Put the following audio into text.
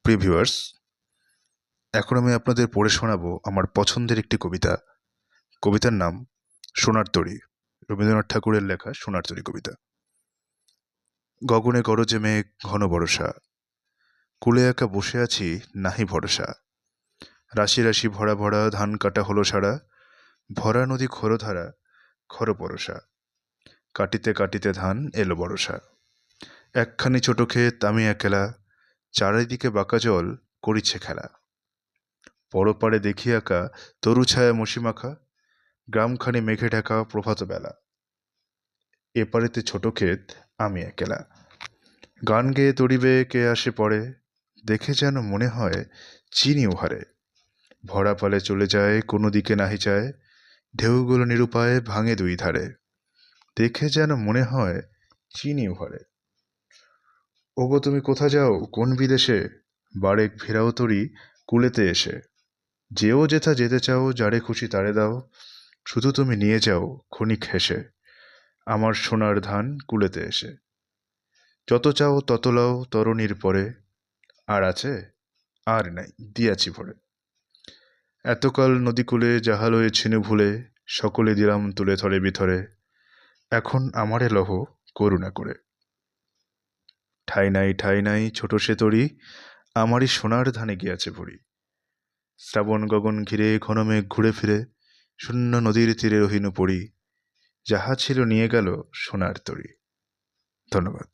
প্রিয় ভিউয়ার্স, এখন আমি আপনাদের পড়ে শোনাবো আমার পছন্দের একটি কবিতা। কবিতার নাম সোনার তরী। রবীন্দ্রনাথ ঠাকুরের লেখা সোনার তরী কবিতা। গগনে গরজে মেঘ ঘন বরষা, কুলে একা বসে আছি নাহি ভরসা। রাশি রাশি ভরা ভরা ধান কাটা হলো সারা, ভরা নদী খরধারা খর পরশা। কাটিতে কাটিতে ধান এলো বরষা। একখানি ছোট ক্ষেত আমি একলা, চারিদিকে বাঁকা জল করিছে খেলা। পরপারে দেখি আঁকা তরু ছায়া মসিমাখা, গ্রামখানি মেঘে ঢাকা প্রভাত বেলা। এপারেতে ছোট ক্ষেত আমি একলা, গান গেয়ে তরিবে কে আসে পরে, দেখে যেন মনে হয় চিনি উহারে। ভরা পালে চলে যায় কোনো দিকে নাহি যায়, ঢেউগুলো নিরুপায়ে ভাঙে দুই ধারে, দেখে যেন মনে হয় চিনি উহারে। ওগো তুমি কোথা যাও কোন বিদেশে, বারেক ফেরাও তরি কুলেতে এসে। যেও যেথা যেতে চাও যারে খুশি তারে দাও, শুধু তুমি নিয়ে যাও ক্ষণিক হেসে আমার সোনার ধান কুলেতে এসে। যত চাও তত লও তরণীর পরে, আর আছে আর নাই দিয়াছি ভরে। এতকাল নদীকূলে যাহা লয়েছিনু ভুলে, সকলে দিলাম তুলে থরে বিথরে, এখন আমারে লহ করুণা করে। ঠাই নাই ছোট সে তরি, আমারই সোনার ধানে গিয়াছে ভরি। শ্রাবণ গগন ঘিরে ঘন মেঘ ঘুরে ফিরে, শূন্য নদীর তীরে রহিনু পড়ি, যাহা ছিল নিয়ে গেল সোনার তরী। ধন্যবাদ।